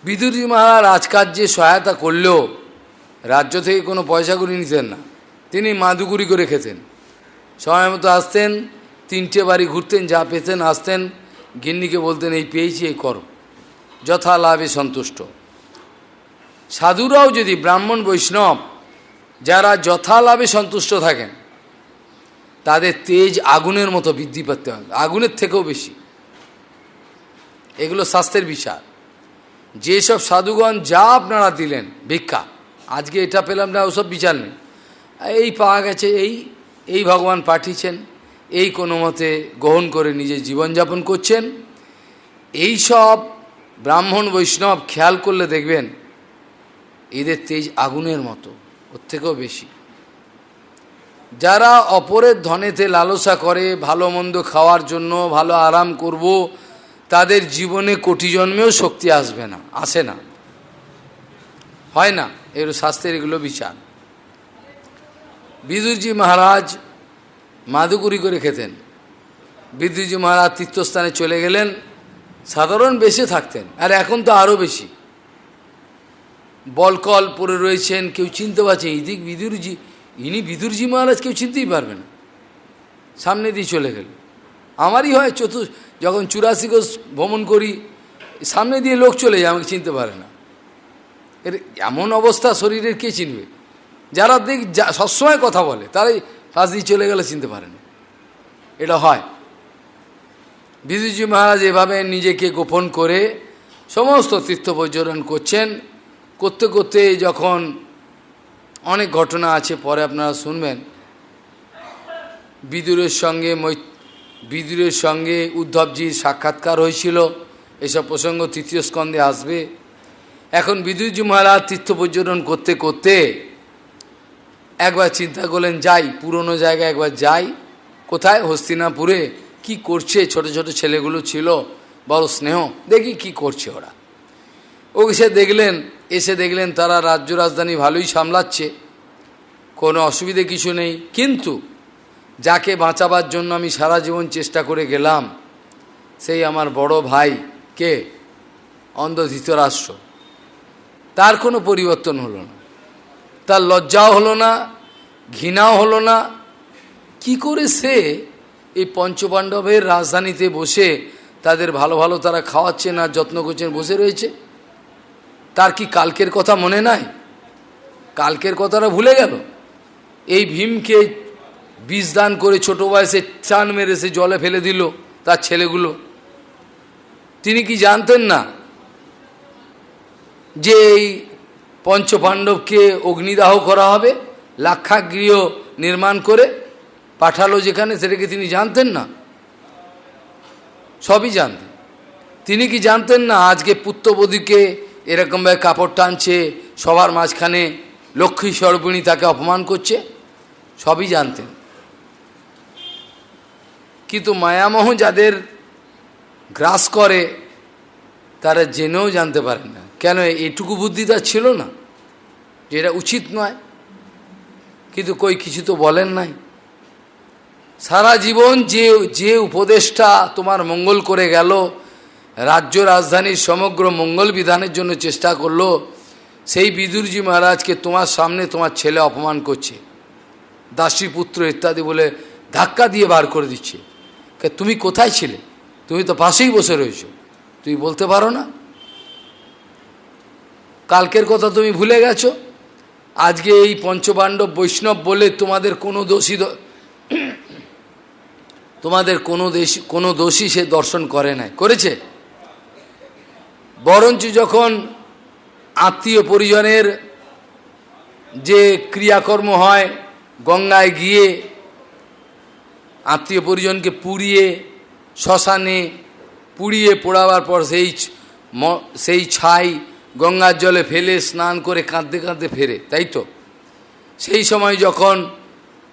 বিদুরজি মহারাজ রাজকার্যে সহায়তা করলেও রাজ্য থেকে কোনো পয়সা করে নিতেন না, তিনি মাদুগুরি করে খেতেন। সময় মতো আসতেন, 3টে বাড়ি ঘুরতেন, যা পেতেন আসতেন, গিন্নিকে বলতেন এই পেয়েছি এই করো, যথা লাভে সন্তুষ্ট। সাধুরাও যদি ব্রাহ্মণ বৈষ্ণব যারা যথা লাভে সন্তুষ্ট থাকেন, তাদের তেজ আগুনের মতো বৃদ্ধি পেতে হবে, আগুনের থেকেও বেশি। এগুলো শাস্ত্রের বিচার। যেসব সাধুগণ যা আপনারা দিলেন ভিক্ষা, আজকে এটা পেলাম না, ওসব বিচার নেই, এই পাওয়া গেছে, এই ভগবান পাঠিয়েছেন, এই কোনো মতে গ্রহণ করে নিজে জীবনযাপন করছেন। এই সব ব্রাহ্মণ বৈষ্ণব খেয়াল করলে দেখবেন এদের তেজ আগুনের মতো, ওর থেকেও বেশি। যারা অপরের ধনেতে লালসা করে, ভালো মন্দ খাওয়ার জন্য, ভালো আরাম করব, তাদের জীবনে কোটি জন্মেও শক্তি আসবে না, আসে না, হয় না। এগুলো শাস্ত্রের এগুলো বিচার। বিদুরজি মহারাজ মাদুগুরি করে খেতেন। বিদুরজি মহারাজ তীর্থস্থানে চলে গেলেন, সাধারণ বেশে থাকতেন, আর এখন তো আরও বেশি। বলকল পরে রয়েছেন, কেউ চিনতে পারছে এদিক বিদুরজি, ইনি বিদুরজি মহারাজ, কেউ চিনতেই পারবে না, সামনে দিয়ে চলে গেল। আমারই হয় যখন 84 কোষ ভ্রমণ করি, সামনে দিয়ে লোক চলে যায়, আমাকে চিনতে পারে না। এর এমন অবস্থা শরীরের, কে চিনবে? যারা সবসময় কথা বলে তারাই পাশ দিয়ে চলে গেলে চিনতে পারে না, এটা হয়। বিদুরজি মহারাজ এভাবে নিজেকে গোপন করে সমস্ত তীর্থ পর্যটন করছেন। করতে করতে যখন অনেক ঘটনা আছে, পরে আপনারা শুনবেন, বিদুরের সঙ্গে উদ্ধবজির সাক্ষাৎকার হয়েছিল, এসব প্রসঙ্গ তৃতীয় স্কন্ধে আসবে। এখন বিদুরজি মহারাজ তীর্থ পর্যটন করতে করতে একবার চিন্তা করলেন, যাই পুরনো জায়গায় একবার যাই। কোথায়? হস্তিনাপুরে। কি করছে ছোট ছোট ছেলেগুলো ছিল, বড় স্নেহ, দেখি কি করছে ওরা। এসে দেখলেন তারা রাজ্য রাজধানী ভালোই সামলাচ্ছে, কোনো অসুবিধে কিছু নেই। কিন্তু যাকে বাঁচাবার জন্য আমি সারা জীবন চেষ্টা করে গেলাম, সেই আমার বড় ভাই, কে? অন্ধ ধৃতরাষ্ট্র। তার কোনো পরিবর্তন হলো না, তার লজ্জাও হলো না, ঘৃণাও হলো না। কি করে সে এই পঞ্চপাণ্ডবের রাজধানীতে বসে তাদের ভালো ভালো তারা খাওয়াচ্ছেন আর যত্ন করছেন, বসে রয়েছে? তার কি কালকের কথা মনে নাই? কালকের কথাটা ভুলে গেল? এই ভীমকে বিষ দান করে ছোটো বয়সে চান মেরে সে জলে ফেলে দিল তার ছেলেগুলো। তিনি কি জানতেন না যে এই পঞ্চপাণ্ডবকে অগ্নিদাহ করা হবে? লাক্ষাগৃহ নির্মাণ করে পাঠালো যেখানে, সেটাকে তিনি জানতেন না? সবই জানতেন। তিনি কি জানতেন না আজকে পুত্রবধূকে এরকমভাবে কাপড় টানছে সবার মাঝখানে, লক্ষ্মী স্বরূপিণী তাকে অপমান করছে? সবই জানতেন। কিন্তু মায়ামোহ যাদের গ্রাস করে তারা জেনেও জানতে পারেন না। কেন? এটুকু বুদ্ধি তার ছিল না যে এটা উচিত নয়। কিন্তু কই কিছু তো বলেন নাই। সারা জীবন যে উপদেশটা তোমার মঙ্গল করে গেল, রাজ্য রাজধানীর সমগ্র মঙ্গল বিধানের জন্য চেষ্টা করলো, সেই বিদুরজি মহারাজকে তোমার সামনে তোমার ছেলে অপমান করছে, দাসীপুত্র ইত্যাদি বলে ধাক্কা দিয়ে বার করে দিচ্ছে। তুমি কোথায় ছিলে? তুমি তো পাশেই বসে রয়েছো, তুমি বলতে পারো না? কালকের কথা তুমি ভুলে গেছো? আজকে এই পঞ্চপাণ্ডব বৈষ্ণব বলে তোমাদের কোনো দোষী সে দর্শন করে নাই, করেছে? বরঞ্চ যখন আত্মীয় পরিজনের যে ক্রিয়াকর্ম হয়, গঙ্গায় গিয়ে আত্মীয় পরিজনকে পুড়িয়ে, শ্মশানে পুড়িয়ে পোড়াবার পর সেই ছাই গঙ্গার জলে ফেলে স্নান করে কাঁদতে কাঁদতে ফেরে, তাই তো? সেই সময় যখন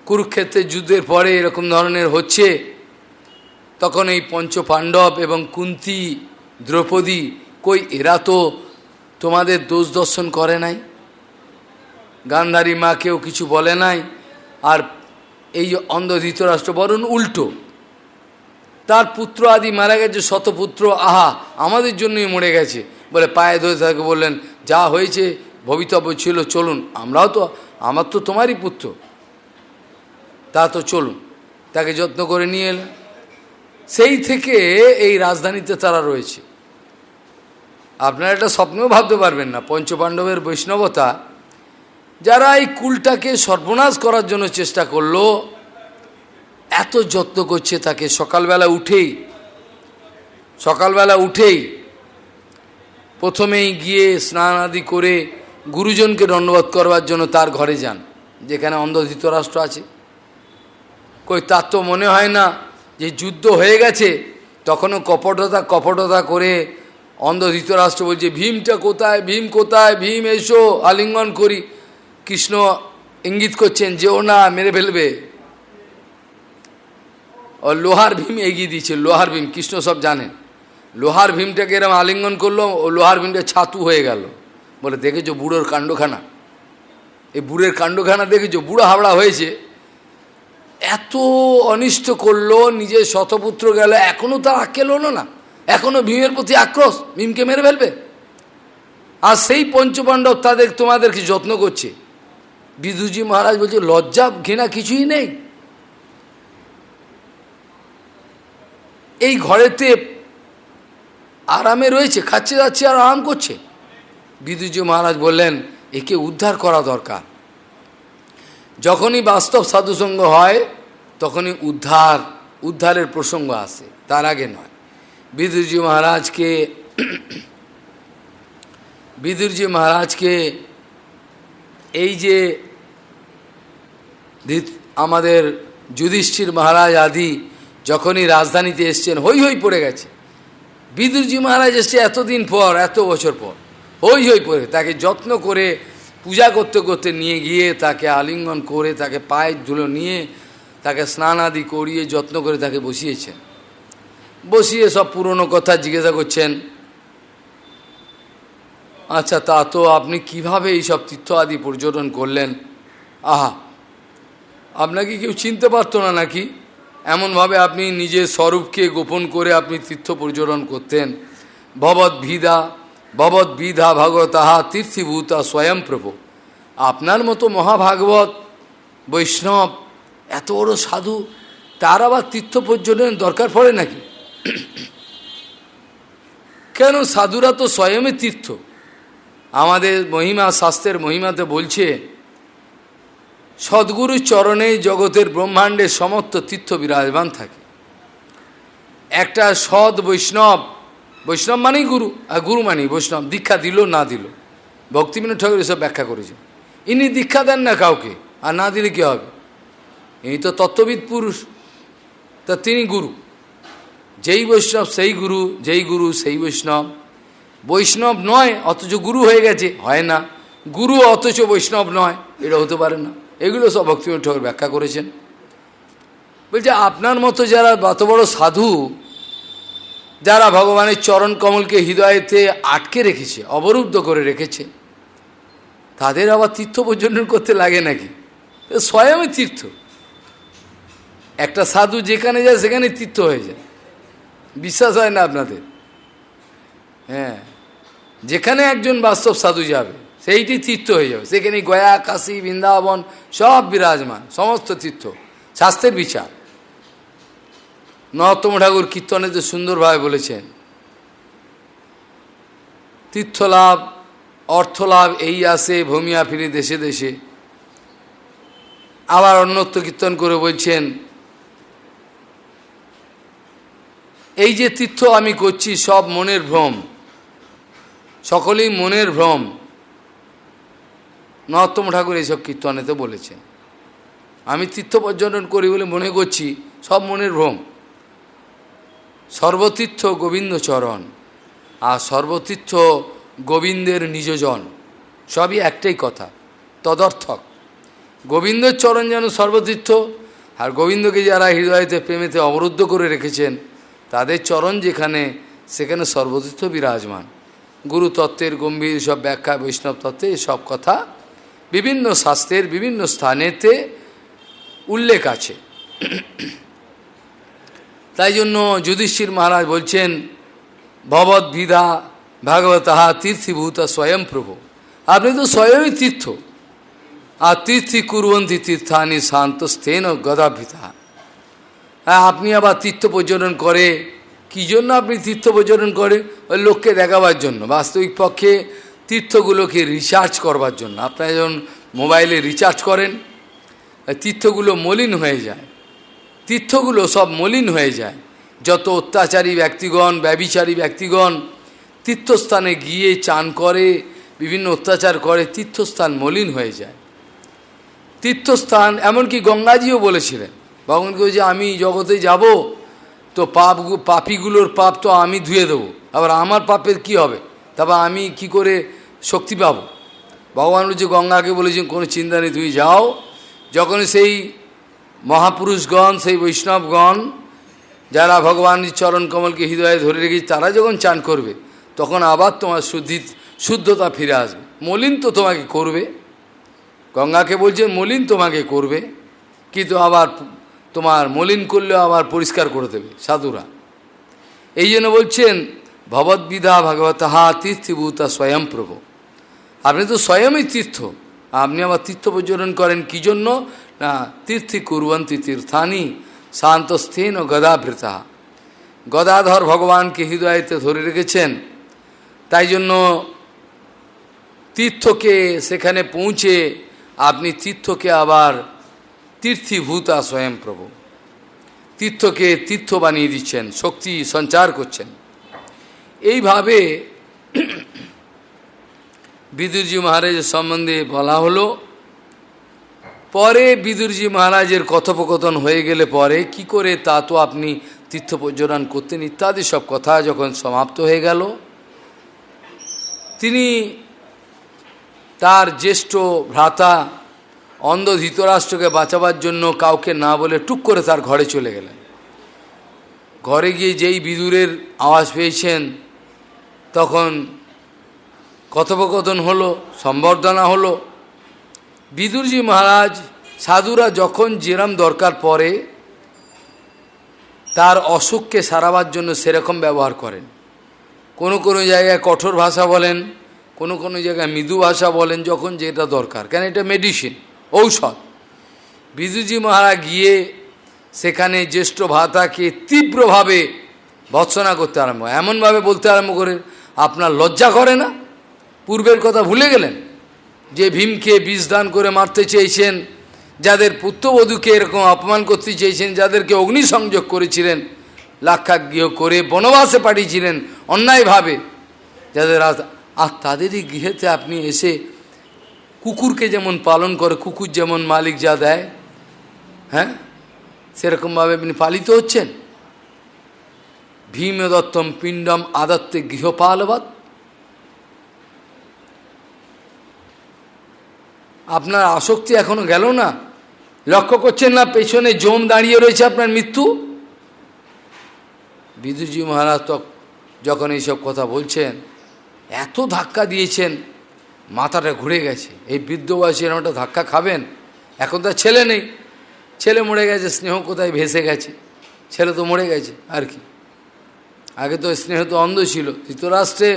কুরুক্ষেত্রের যুদ্ধের পরে এরকম ধরনের হচ্ছে, তখন এই পঞ্চপাণ্ডব এবং কুন্তী, দ্রৌপদী, কই এরা তো তোমাদের দোষ দর্শন করে নাই, গান্ধারী মাকেও কিছু বলে নাই। আর এই যে অন্ধ ধৃতরাষ্ট্র বরং উল্টো, তার পুত্র আদি মারা গেছে, শতপুত্র, আহা আমাদের জন্যই মরে গেছে, বলে পায়ে ধরে তাকে বললেন, যা হয়েছে ভবিতব্য ছিল চলুন, আমরাও তো, আমার তো তোমারই পুত্র, তা তো চলুন। তাকে যত্ন করে নিয়ে এলেন। সেই থেকে এই রাজধানীতে তারা রয়েছে। আপনারা এটা স্বপ্নেও ভাবতে পারবেন না, পঞ্চপাণ্ডবের বৈষ্ণবতা, যারা এই কুলটাকে সর্বনাশ করার জন্য চেষ্টা করলো, এত যত্ন করছে তাকে। সকালবেলা উঠেই প্রথমেই গিয়ে স্নান আদি করে গুরুজনকে দণ্ডবোধ করবার জন্য তার ঘরে যান, যেখানে অন্ধ ধৃতরাষ্ট্র আছে। কই তার তো মনে হয় না যে যুদ্ধ হয়ে গেছে, তখনও কপটতা করে অন্ধ ধৃতরাষ্ট্র বলছে, ভীমটা কোথায়, ভীম কোথায়, ভীম এসো আলিঙ্গন করি। কৃষ্ণ ইঙ্গিত করছেন যে ও না, মেরে ফেলবে। ও লোহার ভীম এগিয়ে দিয়েছে, লোহার ভীম, কৃষ্ণ সব জানেন। লোহার ভীমটাকে এরম আলিঙ্গন করলো, ও লোহার ভীমটা ছাতু হয়ে গেল। বলে, দেখেছো বুড়োর কাণ্ডখানা, এই বুড়ের কাণ্ডখানা দেখেছো, বুড়ো হাবড়া হয়েছে, এত অনিষ্ট করলো, নিজের শতপুত্র গেল, এখনও তার আক্কেল হলো না, এখনও ভীমের প্রতি আক্রোশ, ভীমকে মেরে ফেলবে। আর সেই পঞ্চপাণ্ডব তোমাদেরকে যত্ন করছে। বিদুরজি মহারাজ বলছে, লজ্জা ঘৃণা কিছুই নেই। এই ঘরেতে আরামে রয়েছে, খাচ্ছে যাচ্ছে আর আরাম করছে। বিদুরজি মহারাজ বললেন, একে উদ্ধার করা দরকার। যখনই বাস্তব সাধুসঙ্গ হয় তখনই উদ্ধারের প্রসঙ্গ আসে, তার আগে নয়। বিদুরজি মহারাজকে এই যে আমাদের যুধিষ্ঠির মহারাজ আদি যখনই রাজধানীতে এসছেন, হই হই পড়ে গেছে। বিদুরজি মহারাজ এসছে এতদিন পর, এত বছর পর, হই হই পড়ে, তাকে যত্ন করে পূজা করতে করতে নিয়ে গিয়ে তাকে আলিঙ্গন করে, তাকে পায়ের ধুলো নিয়ে, তাকে স্নান আদি করিয়ে যত্ন করে তাকে বসিয়েছেন। বসিয়ে সব পুরনো কথা জিজ্ঞাসা করছেন, আচ্ছা তা তো আপনি কিভাবে এইসব তীর্থ আদি পর্যটন করলেন? আহা, আপনাকে কেউ চিনতে পারতো না নাকি? এমনভাবে আপনি নিজের স্বরূপকে গোপন করে আপনি তীর্থ পর্যটন করতেন। ভবদ্বিধা ভগবতাহা তীর্থীভূতা স্বয়ং প্রভু। আপনার মতো মহাভাগবত বৈষ্ণব, এত বড় সাধু, তার আবার তীর্থ পর্যটন দরকার পড়ে নাকি? কেন, সাধুরা তো স্বয়ংই তীর্থ। আমাদের মহিমা, শাস্ত্রের মহিমাতে বলছে, সদ্গুরুর চরণে জগতের ব্রহ্মাণ্ডের সমস্ত তীর্থ বিরাজমান থাকে। একটা সৎ বৈষ্ণব, বৈষ্ণব মানেই গুরু, আর গুরু মানেই বৈষ্ণব, দীক্ষা দিল না দিল, ভক্তিবিনোদ ঠাকুর এসব ব্যাখ্যা করেছে। ইনি দীক্ষা দেন না কাউকে, আর না দিলে কী হবে? ইনি তো তত্ত্ববিদ পুরুষ, তা তিনি গুরু। যেই বৈষ্ণব সেই গুরু, যেই গুরু সেই বৈষ্ণব। বৈষ্ণব নয় অথচ গুরু হয়ে গেছে, হয় না। গুরু অথচ বৈষ্ণব নয়, এটা হতে পারে না। এগুলো সব ভক্তিবিনোদ ঠাকুর ব্যাখ্যা করেছেন। বলছে, আপনার মতো যারা এত বড় সাধু, যারা ভগবানের চরণ কমলকে হৃদয়েতে আটকে রেখেছে, অবরুদ্ধ করে রেখেছে, তাদের আবার তীর্থ পর্যটন করতে লাগে নাকি? স্বয়ংই তীর্থ। একটা সাধু যেখানে যায় সেখানে তীর্থ হয়ে যায়। বিশ্বাস হয় না আপনাদের? হ্যাঁ, যেখানে একজন বাস্তব সাধু যাবে সেইটি তীর্থ হয়ে যাবে। সেখানে গয়া, কাশী, বৃন্দাবন সব বিরাজমান, সমস্ত তীর্থ, শাস্ত্রের বিচার। নরোত্তম ঠাকুর কীর্তনেতে সুন্দরভাবে বলেছেন, তীর্থলাভ অর্থলাভ এই আসে ভূমিয়া ফিরে দেশে দেশে। আবার অন্যত্র কীর্তন করে বলছেন, এই যে তীর্থ আমি করছি সব মনের ভ্রম, সকলেই মনের ভ্রম। নরোত্তম ঠাকুর এইসব কীর্তনেতে বলেছেন, আমি তীর্থ পর্যটন করি বলে মনে করছি, সব মনের ভ্রম। সর্বতীর্থ গোবিন্দ চরণ, আর সর্বতীর্থ গোবিন্দের নিজজন, সবই একটাই কথা, তদর্থক। গোবিন্দের চরণ যেন সর্বতীর্থ, আর গোবিন্দকে যারা হৃদয়তে প্রেমেতে অবরুদ্ধ করে রেখেছেন, তাদের চরণ যেখানে, সেখানে সর্বতীর্থ বিরাজমান। গুরু তত্ত্বের গম্ভীর সব ব্যাখ্যা, বৈষ্ণব তত্ত্বে সব কথা বিভিন্ন শাস্ত্রের বিভিন্ন স্থানেতে উল্লেখ আছে। তাই জন্য যুধিষ্ঠির মহারাজ বলছেন, ভবদ্বিধা ভাগবতः তীর্থীভূত স্বয়ং প্রভু। আপনি তো স্বয়ংই তীর্থ। আর তীর্থি কুর্বন্তি তীর্থানি শান্তস্থেন গদাভৃতা। হ্যাঁ, আপনি আবার তীর্থ পর্যটন করে, কী জন্য আপনি তীর্থ পর্যটন করে? ওই লোককে দেখাবার জন্য। বাস্তবিক পক্ষে তীর্থগুলোকে রিচার্জ করবার জন্য। আপনারা যখন মোবাইলে রিচার্জ করেন, তীর্থগুলো মলিন হয়ে যায়, তীর্থগুলো সব মলিন হয়ে যায়। যত অত্যাচারী ব্যক্তিগণ, ব্যভিচারী ব্যক্তিগণ তীর্থস্থানে গিয়ে চান করে, বিভিন্ন অত্যাচার করে, তীর্থস্থান মলিন হয়ে যায়। তীর্থস্থান, এমনকি গঙ্গাজিও বলেছিলেন, ভগবানকে যে আমি জগতে যাব তো পাপীগুলোর পাপ তো আমি ধুয়ে দেবো, আবার আমার পাপের কি হবে? তারপর আমি কি করে শক্তি পাব? ভগবান যে গঙ্গাকে বলেছেন কোনো চিন্তা নেই, তুই যাও। যখন সেই মহাপুরুষগণ, সেই বৈষ্ণবগণ যারা ভগবানের চরণ কমলকে হৃদয়ে ধরে রেখেছে, তারা যখন চান করবে তখন আবার তোমার শুদ্ধতা ফিরে আসবে। মলিন তো তোমাকে করবে, গঙ্গাকে বলছেন মলিন তোমাকে করবে, কিন্তু আবার তোমার মলিন করলেও আবার পরিষ্কার করে দেবে সাধুরা। এই জন্য বলছেন ভগবদ্বিধা ভাগবতঃ তীর্থীভূতা স্বয়ং প্রভু। আপনি তো স্বয়ংই তীর্থ, আপনি আবার তীর্থ পর্যটন করেন কী জন্য? না, তীর্থি কুর্বন্তি তীর্থানি শান্তস্থেন ও গদাভৃতা। গদাধর ভগবানকে হৃদয়তে ধরে রেখেছেন, তাই জন্য তীর্থকে সেখানে পৌঁছে আপনি তীর্থকে আবার তীর্থীভূতা স্বয়ং প্রভু, তীর্থকে তীর্থ বানিয়ে দিচ্ছেন, শক্তি সঞ্চার করছেন। এইভাবে বিদুরজি মহারাজের সম্বন্ধে বলা হলো। পরে বিদুরজি মহারাজের কথোপকথন হয়ে গেলে পরে কি করে তা তো আপনি তীর্থ পর্যটন করতেন ইত্যাদি সব কথা যখন সমাপ্ত হয়ে গেল, তিনি তার জ্যেষ্ঠ ভ্রাতা অন্ধ ধৃতরাষ্ট্রকে বাঁচাবার জন্য কাউকে না বলে টুক করে তার ঘরে চলে গেলেন। ঘরে গিয়ে যেই বিদুরের আওয়াজ পেয়েছেন, তখন কথোপকথন হলো, সম্বর্ধনা হলো। বিদুরজি মহারাজ, সাধুরা যখন যেরম দরকার পড়ে তার অসুখকে সারাবার জন্য সেরকম ব্যবহার করেন। কোনো কোনো জায়গায় কঠোর ভাষা বলেন, কোনো কোনো জায়গায় মৃদু ভাষা বলেন, যখন যেটা দরকার, কেন এটা মেডিসিন, ঔষধ। বিদুরজি মহারাজ গিয়ে সেখানে জ্যেষ্ঠ ভ্রাতাকে তীব্রভাবে ভৎসনা করতে আরম্ভ, এমনভাবে বলতে আরম্ভ করে, আপনার লজ্জা করে না? পূর্বের কথা ভুলে গেলেন যে ভীমকে বিষ দান করে মারতে চেয়েছেন, যাদের পুত্রবধূকে এরকম অপমান করতে চেয়েছেন, যাদেরকে অগ্নিসংযোগ করেছিলেন, লাক্ষাগৃহ করে বনবাসে পাঠিয়েছিলেন অন্যায়ভাবে, যাদের আর তাদেরই গৃহেতে আপনি এসে কুকুরকে যেমন পালন করে, কুকুর যেমন মালিক যা দেয়, হ্যাঁ, সেরকমভাবে আপনি পালিত হচ্ছেন। ভীম দত্তম পিণ্ডম আদত্তে গৃহপালবৎ। আপনার আসক্তি এখনো গেল না? লক্ষ্য করছেন না পেছনে জম দাঁড়িয়ে রয়েছে আপনার মৃত্যু? বিদুরজি মহারাজ তো যখন এইসব কথা বলছেন, এত ধাক্কা দিয়েছেন, মাথাটা ঘুরে গেছে। এই বৃদ্ধ বয়সে এরকম একটা ধাক্কা খাবেন? এখন তার ছেলে নেই, ছেলে মরে গেছে, স্নেহ কোথায় ভেসে গেছে, ছেলে তো মরে গেছে আর কি। আগে তো স্নেহ তো অন্ধ ছিল, ধৃতরাষ্ট্রে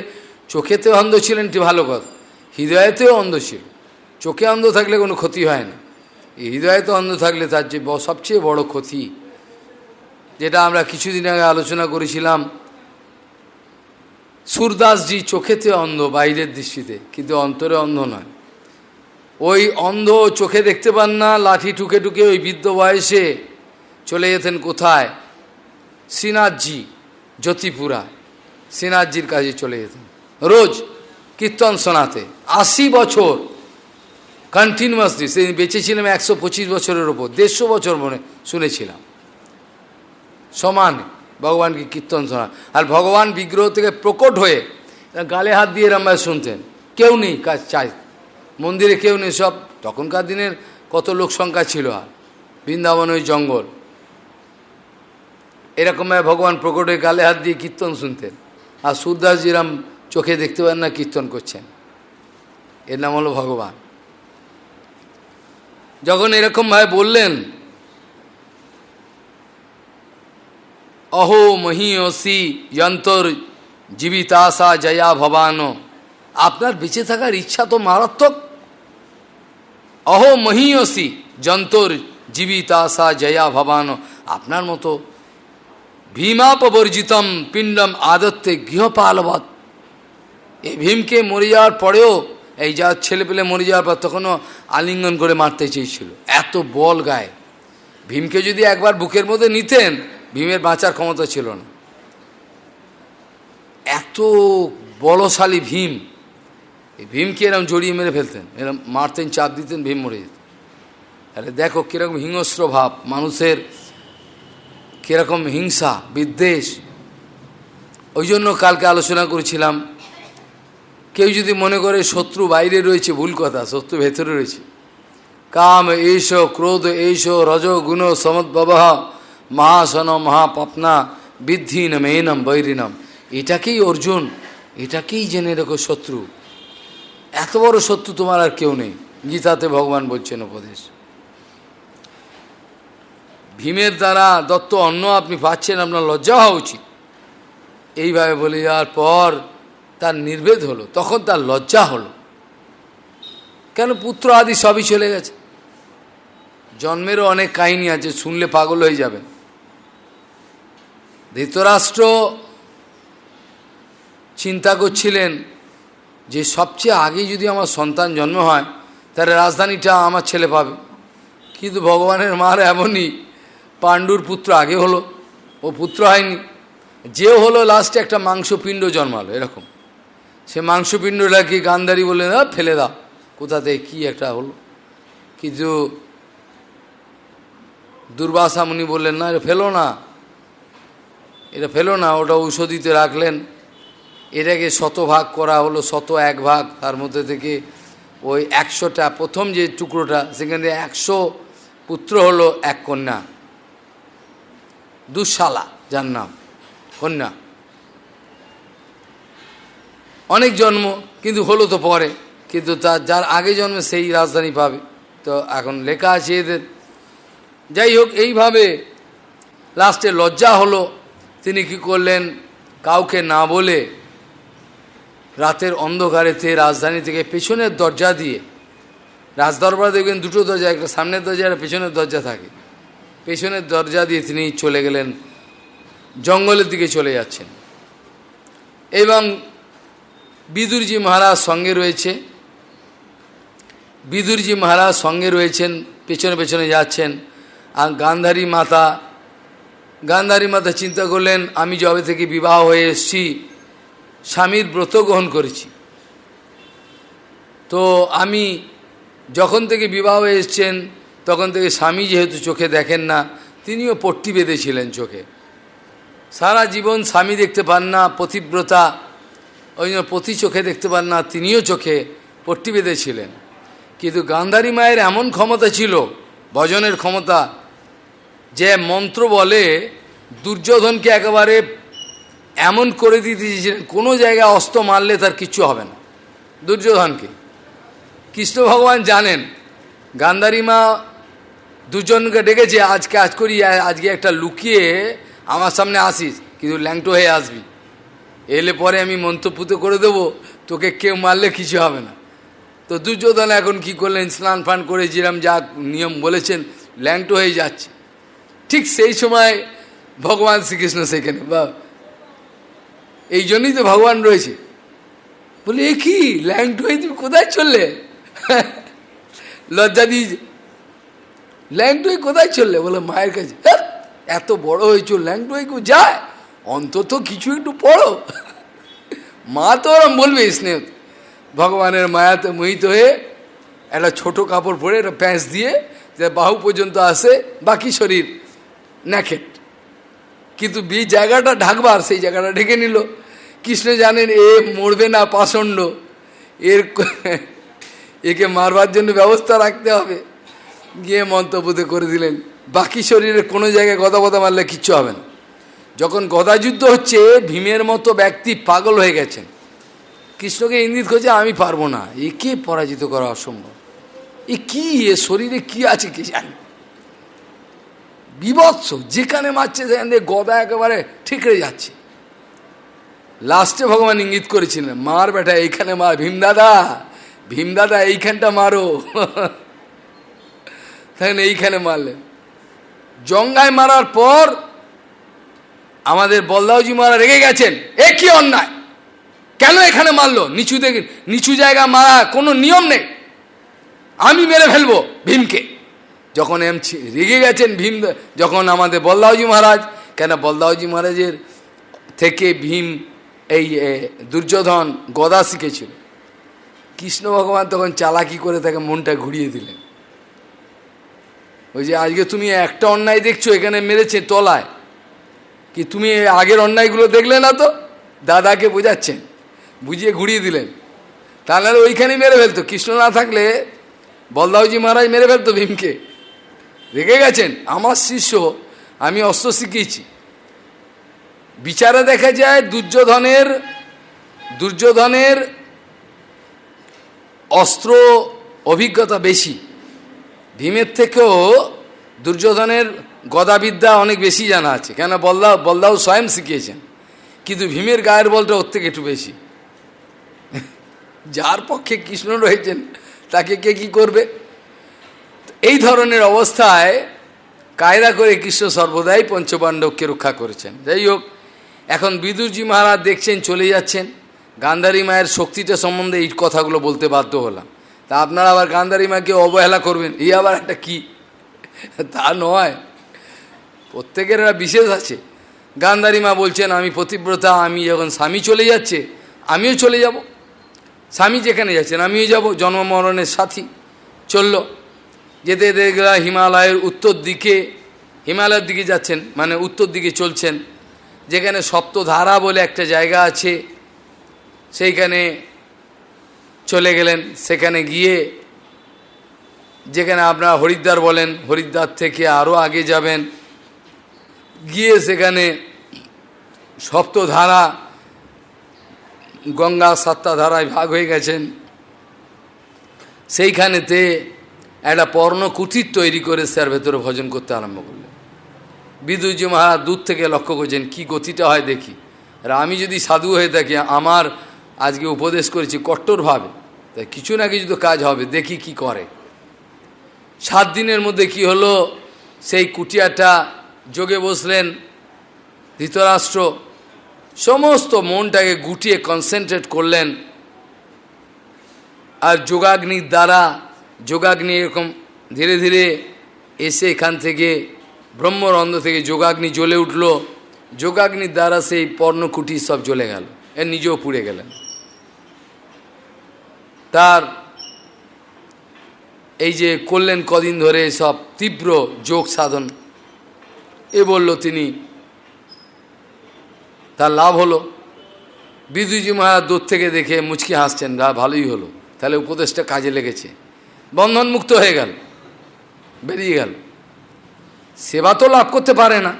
চোখেতেও অন্ধ ছিলেন, এটি ভালো কথা, হৃদয়েতেও অন্ধ ছিল। চোখে অন্ধ থাকলে কোনো ক্ষতি হয় না, এই হৃদয়তে অন্ধ থাকলে তার যে সবচেয়ে বড় ক্ষতি, যেটা আমরা কিছুদিন আগে আলোচনা করেছিলাম। সুরদাসজি চোখেতে অন্ধ বাইরের দৃষ্টিতে, কিন্তু অন্তরে অন্ধ নয়। ওই অন্ধ চোখে দেখতে পান না, লাঠি টুকে টুকে ওই বৃদ্ধ বয়সে চলে যেতেন কোথায়? শ্রীনাথজি, জ্যোতিপুরা শ্রীনাথজির কাছে চলে যেতেন রোজ কীর্তন শোনাতে। 80 বছর কন্টিনিউয়াসলি, সে বেঁচেছিলাম 125 বছরের ওপর, 150 বছর মনে শুনেছিলাম সমান ভগবানকে কীর্তন শোনা। আর ভগবান বিগ্রহ থেকে প্রকট হয়ে গালে হাত দিয়ে রামায় শুনতেন, কেউ নেই কাজ চাই, মন্দিরে কেউ নেই, সব তখনকার দিনের কত লোক সংখ্যা ছিল, আর বৃন্দাবন ওই জঙ্গল, এরকমভাবে ভগবান প্রকট হয়ে গালে হাত দিয়ে কীর্তন শুনতেন। আর সুরদাসজিরাম চোখে দেখতে পান না, কীর্তন করছেন, এর নাম হলো ভগবান। যখন এরকমভাবে বললেন, অহো মহিয়সি যন্তর জীবিতাশা জয়া ভবানো, আপনার বেঁচে থাকার ইচ্ছা তো মারাত্মক। অহো মহীয়সী যন্তর জীবিতাশা জয়া ভবানো, আপনার মতো ভীমাপবর্জিতম পিণ্ডম আদত্তে গৃহপালবৎ। এই ভীমকে মরে যাওয়ার পরেও, এই যা ছেলে পেলে মরে যাওয়ার পর তখনও আলিঙ্গন করে মারতে চেয়েছিল, এত বল গায়ে। ভীমকে যদি একবার বুকের মধ্যে নিতেন, ভীমের বাঁচার ক্ষমতা ছিল না, এত বলশালী ভীম। এই ভীমকে এরকম জড়িয়ে মেরে ফেলতেন, এরকম মারতেন, চাপ দিতেন, ভীম মরে যেত। আরে দেখো কীরকম হিংস্র ভাব, মানুষের কীরকম হিংসা বিদ্বেষ। ওই জন্য কালকে আলোচনা করেছিলাম, কেউ যদি মনে করে শত্রু বাইরে রয়েছে, ভুল কথা, শত্রু ভেতরে রয়েছে। কাম এইস, ক্রোধ এইস, রজ গুণ সমদ্ভব, মহাসন মহাপাপনা বিদ্ধিন মেনম বৈরিনম। এটাকেই অর্জুন, এটাকেই জেনে রেখো শত্রু। এত বড় শত্রু তোমার আর কেউ নেই, গীতাতে ভগবান বলছেন উপদেশ। ভীমের দ্বারা দত্ত অন্ন আপনি পাচ্ছেন, আপনার লজ্জা হওয়া উচিত। এইভাবে বলে যাওয়ার পর তার নির্ভেদ হলো, তখন তার লজ্জা হলো। কেন? পুত্র আদি সবই চলে গেছে। জন্মেরও অনেক কাহিনী আছে, শুনলে পাগল হয়ে যাবেন। ধৃতরাষ্ট্র চিন্তা করছিলেন যে সবচেয়ে আগে যদি আমার সন্তান জন্ম হয়, তাহলে রাজধানীটা আমার ছেলে পাবে। কিন্তু ভগবানের মার এমনই, পাণ্ডুর পুত্র আগে হলো, ও পুত্র হয়নি। যেও হলো লাস্টে একটা মাংসপিণ্ড জন্মালো এরকম। সে মাংসপিণ্ডটাকে গান্ধারী বলে না ফেলে দাও, কোথাতে কি একটা হলো। কিন্তু দুর্বাসা মুনি বললেন না, এটা ফেলো না, এটা ফেলো না। ওটা ঔষধিতে রাখলেন, এটাকে 100 ভাগ করা হলো, 101 ভাগ। তার মধ্যে থেকে ওই 100টা, প্রথম যে টুকরোটা, সেখানে 100 পুত্র হলো, 1 কন্যা, দুঃশালা যার নাম, কন্যা। অনেক জন্ম, কিন্তু হলো তো পরে। কিন্তু তার যার আগে জন্মে সেই রাজধানী পাবে, তো এখন লেখা আছে এদের। যাই হোক, এইভাবে লাস্টে লজ্জা হলো। তিনি কি করলেন, কাউকে না বলে রাতের অন্ধকারেতে রাজধানী থেকে পেছনের দরজা দিয়ে, রাজদরবার দেখবেন দুটো দরজা, একটা সামনের দরজা আর পেছনের দরজা থাকে, পেছনের দরজা দিয়ে তিনি চলে গেলেন, জঙ্গলের দিকে চলে যাচ্ছেন। এবং বিদুরজি মহারাজ সঙ্গে রয়েছে, বিদুরজি মহারাজ সঙ্গে রয়েছেন, পেছনে পেছনে যাচ্ছেন। আর গান্ধারী মাতা চিন্তা করলেন, আমি যবে থেকে বিবাহ হয়ে এসেছি, স্বামীর ব্রত গ্রহণ করেছি, তো আমি যখন থেকে বিবাহ হয়ে এসছেন তখন থেকে স্বামী যেহেতু চোখে দেখেন না, তিনিও পট্টি বেঁধেছিলেন চোখে। সারা জীবন স্বামী দেখতে পান না, পতিব্রতা, ওই জন্য পতি চোখে দেখতে পান না, তিনিও চোখে পট্টি বেঁধেছিলেন। কিন্তু গান্ধারী মায়ের এমন ক্ষমতা ছিল, ভজনের ক্ষমতা, যে মন্ত্র বলে দুর্যোধনকে একেবারে এমন করে দিতে চেয়েছিলেন, কোনো জায়গায় অস্ত্র মারলে তার কিচ্ছু হবে না দুর্যোধনকে। কৃষ্ণ ভগবান জানেন, গান্ধারী মা দুজনকে ডেকেছে, আজকে আজকে একটা লুকিয়ে আমার সামনে আসিস, কিন্তু ল্যাংটো হয়ে আসবি, এলে পরে আমি মন্ত্রপুত করে দেবো, তোকে কেউ মারলে কিছু হবে না। তো দুর্যোধন এখন কি করলেন, স্নান ফান করে যেরম যা নিয়ম বলেছেন, ল্যাংটো হয়ে যাচ্ছে। ঠিক সেই সময় ভগবান শ্রীকৃষ্ণ সেখানে, বা এই জন্যই তো ভগবান রয়েছে। বলে, এ কি ল্যাংটো হয়ে তুমি কোথায় চললে? লজ্জা দিয়েছে, ল্যাংটো হয়ে কোথায় চললে? বলে, মায়ের কাছে। এত বড় হয়েছ, ল্যাংটো হয়ে কেউ যায়? অন্তত কিছু একটু পড়ো। মা তো ওরম বলবে স্নেহ। ভগবানের মায়াতে মোহিত হয়ে একটা ছোট কাপড় পরে, একটা প্যাঁচ দিয়ে যে বাহু পর্যন্ত আসে, বাকি শরীর ন্যাকেট, কিন্তু জায়গাটা ঢাকবার সেই জায়গাটা ঢেকে নিল। কৃষ্ণ জানেন এ মরবে না, পাষণ্ড, একে মারবার জন্য ব্যবস্থা রাখতে হবে। গিয়ে মন্ত্রপুতে করে দিলেন, বাকি শরীরের কোনো জায়গায় গদা মারলে কিচ্ছু হবে না। যখন গদাযুদ্ধ হচ্ছে, ভীমের মতো ব্যক্তি পাগল হয়ে গেছেন, কৃষ্ণকে ইঙ্গিত করছে, আমি পারবো না, একে পরাজিত করা অসম্ভব। এ কি, এ শরীরে কি আছে কি জানি, বিভৎস, যেখানে মারছে সেখান থেকে গদা একেবারে ঠিকরে যাচ্ছে। লাস্টে ভগবান ইঙ্গিত করেছিলেন, মার বেটা এইখানে মার, ভীমদাদা এইখানটা মারো। তখন এইখানে মারলেন। জঙ্গায় মারার পর আমাদের বলদাওজি মহারাজ রেগে গেছেন, এ কি অন্যায়, কেন এখানে মারলো, নিচু জায়গা মারা কোনো নিয়ম নেই, আমি মেরে ফেলবো ভীমকে। যখন রেগে গেছেন ভীম, যখন আমাদের বলদাওজি মহারাজ, কেন বলদাওজি মহারাজের থেকে ভীম এই দুর্যোধন গদা শিখেছিল, কৃষ্ণ ভগবান তখন চালাকি করে তাকে মনটা ঘুরিয়ে দিলেন। ওই যে আজকে তুমি একটা অন্যায় দেখছো, এখানে মেরেছে তলায়, কি তুমি আগের অন্যায়গুলো দেখলে না? তো দাদাকে বোঝাচ্ছেন, বুঝিয়ে ঘুরিয়ে দিলেন। তাহলে ওইখানেই মেরে ফেলতো, কৃষ্ণ না থাকলে বলদাওজি মহারাজ মেরে ফেলতো ভীমকে। রেগে গেছেন, আমার শিষ্য, আমি অস্ত্র শিখিয়েছি। বিচারে দেখা যায় দুর্যোধনের অস্ত্র অভিজ্ঞতা বেশি, ভীমের থেকেও দুর্যোধনের গদাবিদ্যা অনেক বেশি জানা আছে, কেন বলদাও স্বয়ং শিখিয়েছেন। কিন্তু ভীমের গায়ের বলটা ওর থেকে একটু বেশি। যার পক্ষে কৃষ্ণ রয়েছেন তাকে কে কী করবে? এই ধরনের অবস্থায় কায়দা করে কৃষ্ণ সর্বদাই পঞ্চপাণ্ডবকে রক্ষা করেছেন। যাই হোক, এখন বিদুরজি মহারাজ দেখছেন চলে যাচ্ছেন, গান্ধারী মায়ের শক্তিটা সম্বন্ধে এই কথাগুলো বলতে বাধ্য হলাম। তা আপনারা আবার গান্ধারী মাকে অবহেলা করবেন, এই আবার একটা কি? তা নয়, প্রত্যেকের একটা বিশেষ আছে। গান্ধারী মা বলছেন, আমি পতিব্রতা, আমি যখন স্বামী চলে যাচ্ছে আমিও চলে যাব, স্বামী যেখানে যাচ্ছেন আমিও যাব, জন্ম মরণের সাথী। চলল, যেতে দেখলা হিমালয়ের উত্তর দিকে, হিমালয়ের দিকে যাচ্ছেন মানে উত্তর দিকে চলছেন, যেখানে সপ্তধারা বলে একটা জায়গা আছে, সেইখানে চলে গেলেন। সেখানে গিয়ে, যেখানে আপনারা হরিদ্বার বলেন, হরিদ্বার থেকে আরও আগে যাবেন, গিয়ে সেখানে সপ্তধারা, গঙ্গা 7টা ধারায় ভাগ হয়ে গেছেন, সেইখানেতে একটা পর্ণকুটির তৈরি করে তার ভেতরে ভজন করতে আরম্ভ করলেন। বিদুরজি মহারাজ দূর থেকে লক্ষ্য করছেন, কি গতিটা হয় দেখি, আর আমি যদি সাধু হয়ে থাকি, আমার আজকে উপদেশ করেছি কট্টরভাবে, তাই কিছু না কিছু তো কাজ হবে, দেখি কি করে। 7 দিনের মধ্যে কি হলো, সেই কুটিয়াটা যোগে বসলেন ধৃতরাষ্ট্র, সমস্ত মনটাকে গুটিয়ে কনসেন্ট্রেট করলেন, আর যোগাগ্নির দ্বারা, যোগাগ্নি এরকম ধীরে ধীরে এসে এখান থেকে ব্রহ্মরন্ধ্র থেকে যোগাগ্নি জ্বলে উঠল, যোগাগ্নির দ্বারা সেই পর্ণকুটি সব জ্বলে গেল, এর নিজেও পুড়ে গেলেন। তার এই যে করলেন কদিন ধরে সব তীব্র যোগ সাধন, এ বলল তিনি, তার লাভ হলো। বিদুরজি মহারাজ দূর থেকে দেখে মুচকি হাসছেন, ভালোই হলো, তাহলে উপদেশটা কাজে লেগেছে, বন্ধনমুক্ত হয়ে গেল, বেরিয়ে গেল। সেবা তো লাভ করতে পারে না,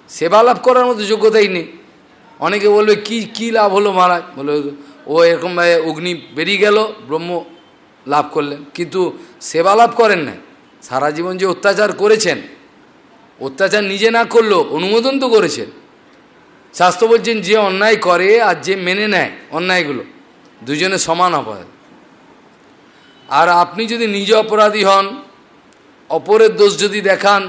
সেবা লাভ করার মতো যোগ্যতাই নেই। অনেকে বলবে কি লাভ হলো মহারাজ, বলে ও এরকমভাবে অগ্নি বেরিয়ে গেল, ব্রহ্ম লাভ করলেন, কিন্তু সেবা লাভ করেন না। সারা জীবন যে অত্যাচার করেছেন, অত্যাচার নিজে না করলেও অনুমোদন তো করেছেন। শাস্ত্র বলছেন, যে অন্যায় করে আর যে মেনে নেয় অন্যায়গুলো, দুজনে সমান অপরাধ। আর আপনি যদি নিজে অপরাধী হন, অপরের দোষ যদি দেখান,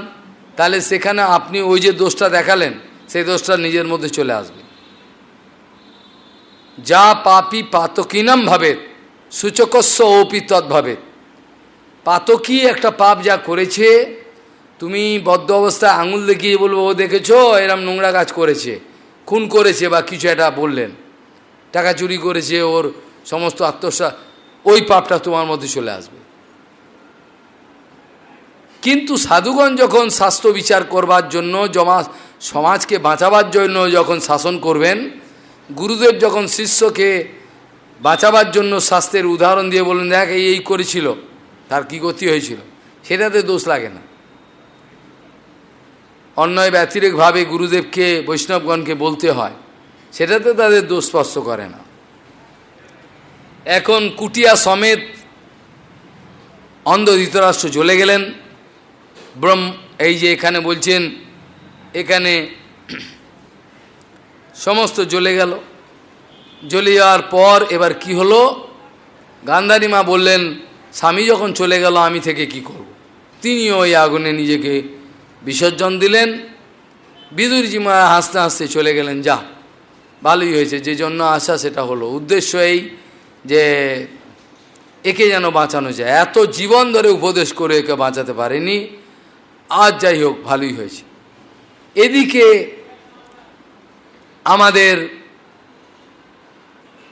তাহলে সেখানে আপনি ওই যে দোষটা দেখালেন, সেই দোষটা নিজের মধ্যে চলে আসবে। যা পাপী পাতকিনাম ভাবেত সূচকস্য অপি তদ্ভাবেত। পাতকী একটা পাপ যা করেছে, তুমি বদ্ধ অবস্থায় আঙুল দেখিয়ে বলবো, ও দেখেছো এরম নোংরা কাজ করেছে, খুন করেছে বা কিছু একটা বললেন, টাকা চুরি করেছে, ওর সমস্ত আত্মসাৎ, ওই পাপটা তোমার মধ্যে চলে আসবে। কিন্তু সাধুগণ যখন শাস্ত্র বিচার করবার জন্য, সমাজকে বাঁচাবার জন্য যখন শাসন করবেন, গুরুদেব যখন শিষ্যকে বাঁচাবার জন্য শাস্ত্রের উদাহরণ দিয়ে বললেন, দেখ এই করেছিল, তার কি গতি হয়েছিল, সেটাতে দোষ লাগে না। অন্যায় ব্যতিরেকভাবে গুরুদেবকে, বৈষ্ণবগণকে বলতে হয়, সেটাতে তাদের দোষ স্পর্শ করে না। এখন কুটিয়া সমেত অন্ধ ধৃতরাষ্ট্র চলে গেলেন। এই যে এখানে বলছেন, এখানে সমস্ত জ্বলে গেল। জ্বলে যাওয়ার পর এবার কি হলো, গান্ধারী মা বললেন, স্বামী যখন চলে গেল আমি থেকে কি করব। তিনি ওই আগুনে নিজেকে বিসর্জন দিলেন। বিদুরজি মা হাসতে হাসতে চলে গেলেন, যা ভালোই হয়েছে, যে জন্য আসা সেটা হলো। উদ্দেশ্য এই যে একে যেন বাঁচানো যায়, এত জীবন ধরে উপদেশ করে একে বাঁচাতে পারেনি, আজ যাই হোক ভালোই হয়েছে। এদিকে আমাদের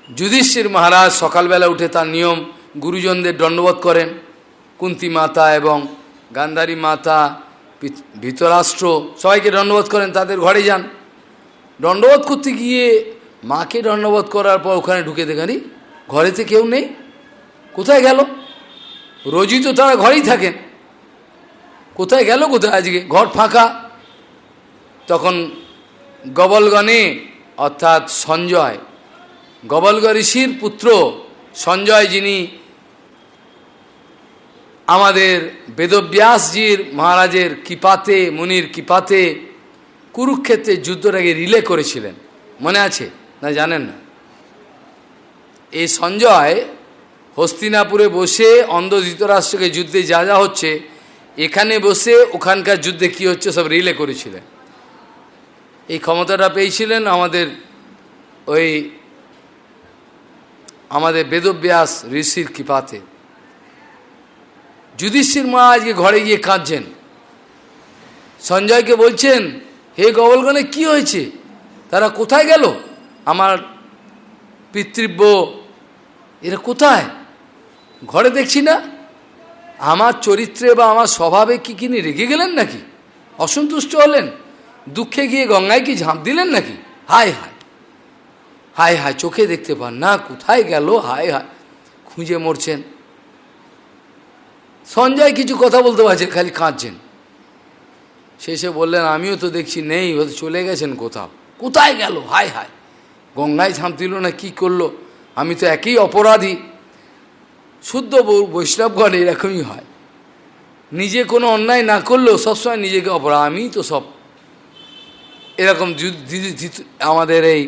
যুধিষ্ঠির মহারাজ সকালবেলা উঠে তার নিয়ম গুরুজনদের দণ্ডবোধ করেন। কুন্তী মাতা এবং গান্ধারী মাতা, ধৃতরাষ্ট্র সবাইকে দণ্ডবোধ করেন, তাদের ঘরে যান। দণ্ডবোধ করতে গিয়ে মাকে দণ্ডবোধ করার পর ওখানে ঢুকে দেখেনি ঘরেতে কেউ নেই। কোথায় গেল? রোজই তো তারা ঘরেই থাকেন, কোথায় গেল, কোথায় আজকে ঘর ফাঁকা। তখন গবলগণে অর্থাৎ সঞ্জয়, গবলগ ঋষির পুত্র সঞ্জয়, যিনি আমাদের বেদব্যাসজির মহারাজের কৃপাতে, মুনির কৃপাতে কুরুক্ষেত্রের যুদ্ধটাকে রিলে করেছিলেন, মনে আছে না জানেন না? এই সঞ্জয় হস্তিনাপুরে বসে অন্ধ ধৃতরাষ্ট্রকে যুদ্ধে যা যা হচ্ছে, এখানে বসে ওখানকার যুদ্ধে কি হচ্ছে সব রিলে করেছিলেন। এই ক্ষমতাটা পেয়েছিলেন আমাদের বেদব্যাস ঋষির কৃপাতে। যুধিষ্ঠির মা আজকে ঘরে গিয়ে কাঁদছেন, সঞ্জয়কে বলছেন, হে গবলগণে কি হয়েছে, তারা কোথায় গেল, আমার পিতৃব্য এরা কোথায়, ঘরে দেখছি না, আমার চরিত্রে বা আমার স্বভাবে কি কিনি রেগে গেলেন নাকি, অসন্তুষ্ট হলেন, দুঃখে গিয়ে গঙ্গায় কি ঝাঁপ দিলেন নাকি, হায় হায় হায় হায়, চোখে দেখতে পান না, কোথায় গেল, হায় হায়, খুঁজে মরছেন। সঞ্জয় কিছু কথা বলতে পারছেন, খালি কাঁদছেন। শেষে বললেন, আমিও তো দেখছি নেই, হয়তো চলে গেছেন কোথাও, কোথায় গেল, হায় হায়, গঙ্গায় ঝাঁপ দিল না কি করলো, আমি তো একই অপরাধী। শুদ্ধ বৈষ্ণবগণ এরকমই হয়, নিজে কোনো অন্যায় না করলেও সবসময় নিজেকে অপরাধ, আমিই তো সব। এরকম আমাদের এই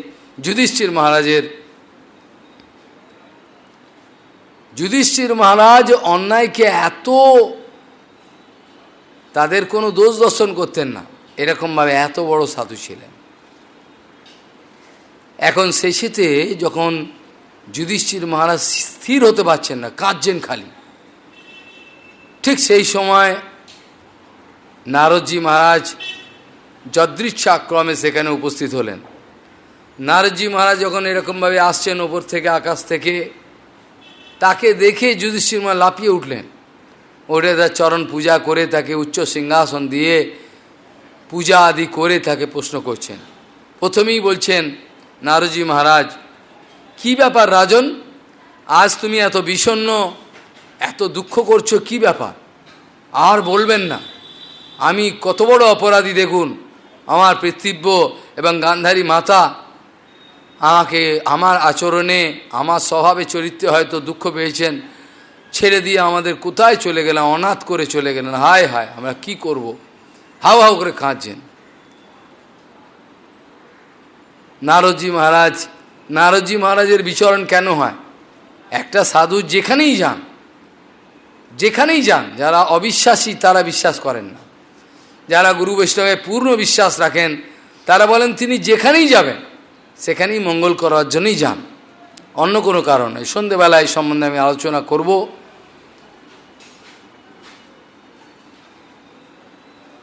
যুধিষ্ঠির মহারাজ অন্যায়কে এত, তাদের কোনো দোষ দর্শন করতেন না, এরকমভাবে এত বড় সাধু ছিলেন। এখন শেষেতে যখন যুধিষ্ঠির মহারাজ স্থির হতে পারছেন না, কাঁদছেন খালি, ঠিক সেই সময় নারদজি মহারাজ যদৃচ্ছাক্রমে সেখানে উপস্থিত হলেন। নারদজি মহারাজ যখন এরকমভাবে আসছেন ওপর থেকে, আকাশ থেকে, তাকে দেখে যুধিষ্ঠির মহারাজ লাফিয়ে উঠলেন, ওঠে তার চরণ পূজা করে, তাকে উচ্চ সিংহাসন দিয়ে পূজা আদি করে তাকে প্রশ্ন করছেন। প্রথমেই বলছেন নারদজি মহারাজ, কি ব্যাপার রাজন, আজ তুমি এত বিষণ্ণ, এত দুঃখ করছো, কি ব্যাপার? আর বলবেন না, আমি কত বড় অপরাধী দেখুন, আমার পিতৃব্য এবং গান্ধারী মাতা আমাকে আমার আচরণে, আমার স্বভাবে, চরিত্রে হয়তো দুঃখ পেয়েছেন, ছেড়ে দিয়ে আমাদের কোথায় চলে গেলেন, অনাথ করে চলে গেলেন, হায় হায়, আমরা কি করব, হাউ হাউ করে কাঁদছেন। নারদজি মহারাজের বিচরণ কেন হয়? একটা সাধু যেখানেই যান, যারা অবিশ্বাসী তারা বিশ্বাস করেন না, যারা গুরু বৈষ্ণবে পূর্ণ বিশ্বাস রাখেন তারা বলেন তিনি যেখানেই যাবেন সেখানেই মঙ্গল করার জন্যই যান, অন্য কোনো কারণে। সন্ধ্যেবেলা এই সম্বন্ধে আমি আলোচনা করব।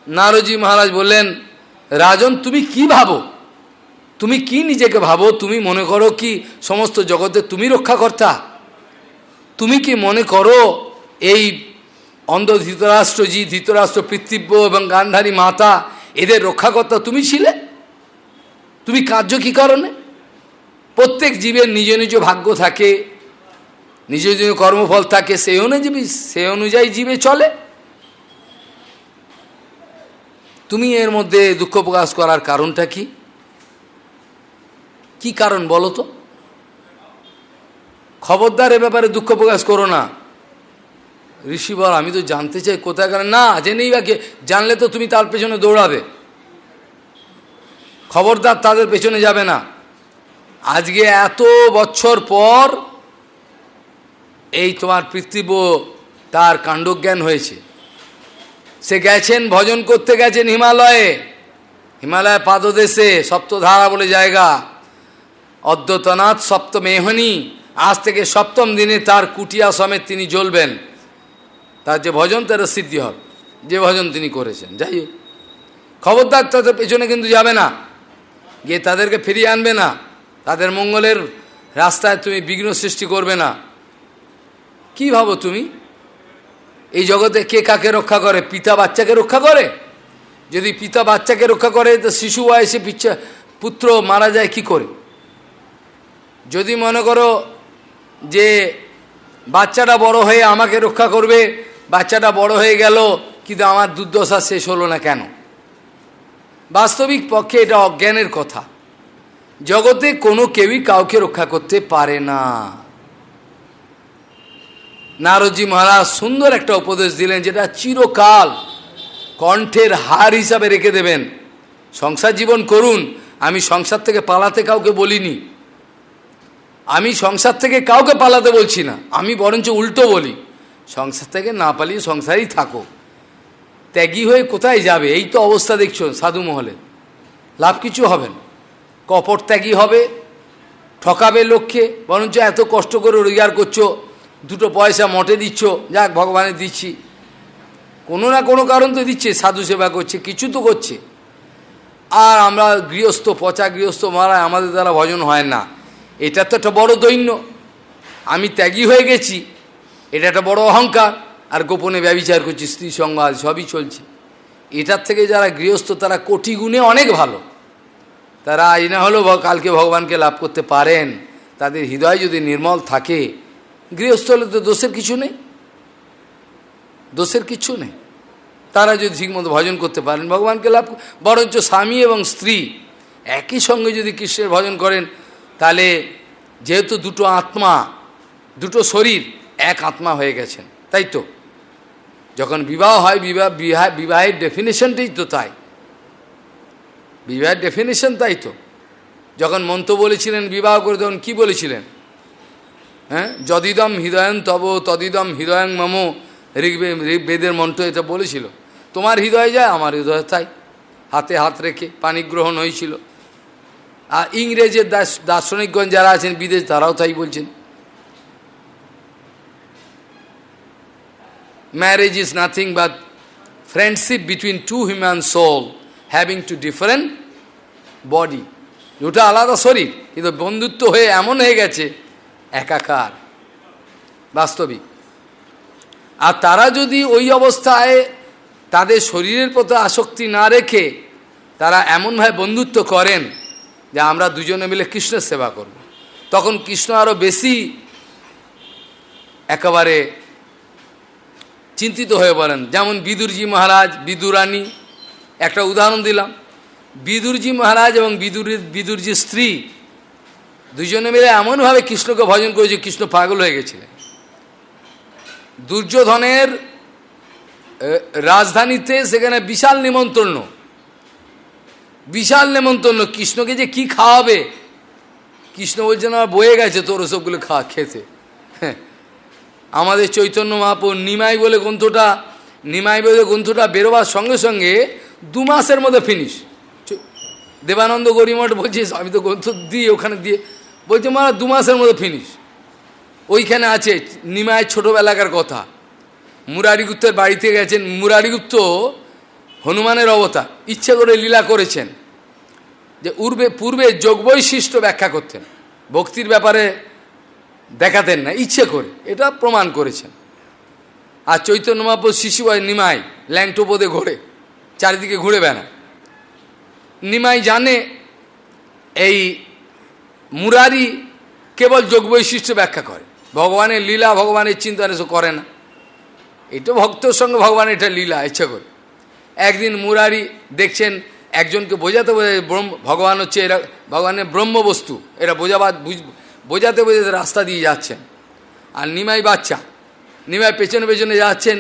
নারদজি মহারাজ বললেন, রাজন তুমি কি ভাবো, তুমি কি নিজেকে ভাবো, তুমি মনে করো কি সমস্ত জগতে তুমি রক্ষাকর্তা? তুমি কি মনে করো এই অন্ধ ধৃতরাষ্ট্র পিতৃব্য এবং গান্ধারী মাতা এদের রক্ষাকর্তা তুমি ছিলে? তুমি কার্য কি কারণে? প্রত্যেক জীবের নিজ নিজ ভাগ্য থাকে, নিজ নিজ কর্মফল থাকে, সেই অনুযায়ী জীবে চলে। তুমি এর মধ্যে দুঃখ প্রকাশ করার কারণটা কি? কি কারণ বলো তো? খবরদার এ ব্যাপারে দুঃখ প্রকাশ করো না। ঋষি বল, আমি তো জানতে চাই কোথায় গেলেন, না জেনেই বাকি, জানলে তো তুমি তার পেছনে দৌড়াবে, খবরদার তাদের পেছনে যাবে না। আজকে এত বছর পর এই তোমার পৃথিব তার কাণ্ডজ্ঞান হয়েছে। সে গেছেন, ভজন করতে গেছেন হিমালয়ে, হিমালয় পাদদেশে, সপ্তধারা বলে জায়গা, অদ্যতনাথ সপ্তমেহনী, আজ থেকে সপ্তম দিনে তার কুটিয়া সমেত তিনি জ্বলবেন। তার যে ভজন তার সিদ্ধি হবে, যে ভজন তিনি করেছেন। যাই হোক, খবরদার তাদের পেছনে কিন্তু যাবে না, গিয়ে তাদেরকে ফিরিয়ে আনবে না, তাদের মঙ্গলের রাস্তায় তুমি বিঘ্ন সৃষ্টি করবে না। কি ভাবো তুমি? এই জগতে কে কাকে রক্ষা করে? পিতা বাচ্চাকে রক্ষা করে? যদি পিতা বাচ্চাকে রক্ষা করে তো শিশু বয়সে পুত্র মারা যায় কি করে? যদি মনে করো যে বাচ্চাটা বড় হয়ে আমাকে রক্ষা করবে, বাচ্চাটা বড় হয়ে গেল কিন্তু আমার দুর্দশা শেষ হলো না কেন? বাস্তবিক পক্ষে এটা অজ্ঞানের কথা। জগতে কোনো কেউই কাউকে রক্ষা করতে পারে না। নারদজি মহারাজ সুন্দর একটা উপদেশ দিলেন, যেটা চিরকাল কণ্ঠের হার হিসাবে রেখে দেবেন। সংসার জীবন করুন, আমি সংসার থেকে পালাতে কাউকে বলিনি, আমি সংসার থেকে কাউকে পালাতে বলছি না, আমি বরঞ্চ উল্টো বলি, সংসার থেকে না পালিয়ে সংসারেই থাকো। ত্যাগী হয়ে কোথায় যাবে? এই তো অবস্থা দেখছো সাধু মহলে, লাভ কিছু হবে না। কপট ত্যাগী হবে, ঠকাবে লক্ষ্যে, বরঞ্চ এত কষ্ট করে রোজগার করছো, দুটো পয়সা মঠে দিচ্ছ, যাক ভগবানের দিচ্ছি, কোনো না কোনো কারণ তো দিচ্ছে, সাধু সেবা করছে, কিছু তো করছে। আর আমরা গৃহস্থ, পচা গৃহস্থ মারা, আমাদের দ্বারা ভজন হয় না। এটা তো একটা বড় দৈন্য। আমি ত্যাগী হয়ে গেছি, এটা একটা বড় অহংকার। আর গোপনে ব্যভিচার করছি, স্ত্রী সঙ্গ আজ সবই চলছে। এটার থেকে যারা গৃহস্থ তারা কোটি গুণে অনেক ভালো। তারা আজ না হলেও কালকে ভগবানকে লাভ করতে পারেন। তাদের হৃদয় যদি নির্মল থাকে, গৃহস্থ হলে তো দোষের কিছু নেই, দোষের কিছু নেই। তারা যদি ঠিকমতো ভজন করতে পারেন, ভগবানকে লাভ, বরঞ্চ স্বামী এবং স্ত্রী একই সঙ্গে যদি কৃষ্ণের ভজন করেন, তাহলে যেহেতু দুটো আত্মা, দুটো শরীর, এক আত্মা হয়ে গেছেন। তাই তো যখন বিবাহ হয়, বিবাহের ডেফিনেশনটাই তো তাই, বিবাহের ডেফিনেশন তাই তো। যখন মন্ত্র বলেছিলেন বিবাহ করে, তখন কী বলেছিলেন? হ্যাঁ, যদিদম হৃদয়ং তব তদিদম হৃদয়ং মম, ঋগ্বেদের মন্ত্র এটা বলেছিল। তোমার হৃদয়ে যায়, আমার হৃদয়ে তাই। হাতে হাত রেখে পানি গ্রহণ হয়েছিল। আর ইংরেজের দার্শনিকগণ যারা আছেন বিদেশ, তারাও তাই বলছেন। Marriage is nothing but friendship between two human soul having two different body. দুটো আলাদা শরীর, কিন্তু বন্ধুত্ব হয়ে এমন হয়ে গেছে একাকার, বাস্তবিক। আর তারা যদি ওই অবস্থায় তাদের শরীরের প্রতি আসক্তি না রেখে তারা এমনভাবে বন্ধুত্ব করেন যে আমরা দুজনে মিলে কৃষ্ণের সেবা করব, তখন কৃষ্ণ আরও বেশি একেবারে চিন্তিত হয়ে পড়েন। যেমন বিদুরজি মহারাজ, বিদুরানী, একটা উদাহরণ দিলাম। বিদুরজি মহারাজ এবং বিদুরজির স্ত্রী দুজনে মিলে এমনভাবে কৃষ্ণকে ভজন করেছে, কৃষ্ণ পাগল হয়ে গেছিলেন। দুর্যোধনের রাজধানীতে সেখানে বিশাল নেমন্তন্ন, বিশাল নেমন্তন্ন। কৃষ্ণকে যে কি খাওয়াবে, কৃষ্ণ বলছে না বয়ে গেছে তোর ওসবগুলো খেতে। আমাদের চৈতন্য মহাপ্রভু নিমাই বলে গ্রন্থটা বেরোবার সঙ্গে সঙ্গে 2 মাসের মধ্যে ফিনিশ। দেবানন্দ গরিমঠ বলছিস, আমি তো গ্রন্থ দিই ওখানে দিয়ে, বলছে মারা 2 মাসের মধ্যে ফিনিশ। ওইখানে আছে নিমায়ের ছোটোবেলাকার কথা। মুরারিগুপ্তের বাড়িতে গেছেন। মুরারিগুপ্ত হনুমানের অবতার, ইচ্ছে করে লীলা করেছেন যে পূর্বে যোগবৈশিষ্ট্য ব্যাখ্যা করতেন, ভক্তির ব্যাপারে দেখাতেন না, ইচ্ছে করে এটা প্রমাণ করেছেন। আর চৈতন্য মহাপ্রভু শিশুবয় নিমাই ল্যাংটো পদে ঘোরে, চারিদিকে ঘুরে বেড়ায়। নিমাই জানে এই মুরারি কেবল যোগবৈশিষ্ট্য ব্যাখ্যা করে, ভগবানের লীলা, ভগবানের চিন্তা এসব করে না। এটা ভক্তর সঙ্গে ভগবান, এটা লীলা, ইচ্ছা করে। একদিন মুরারি দেখছেন একজনকে বোঝাতে ভগবান হচ্ছে এরা, ভগবানের ব্রহ্মবস্তু, এরা বোঝাতে রাস্তা দিয়ে যাচ্ছেন। আর নিমাই বাচ্চা, নিমাই পেছনে পেছনে যাচ্ছেন।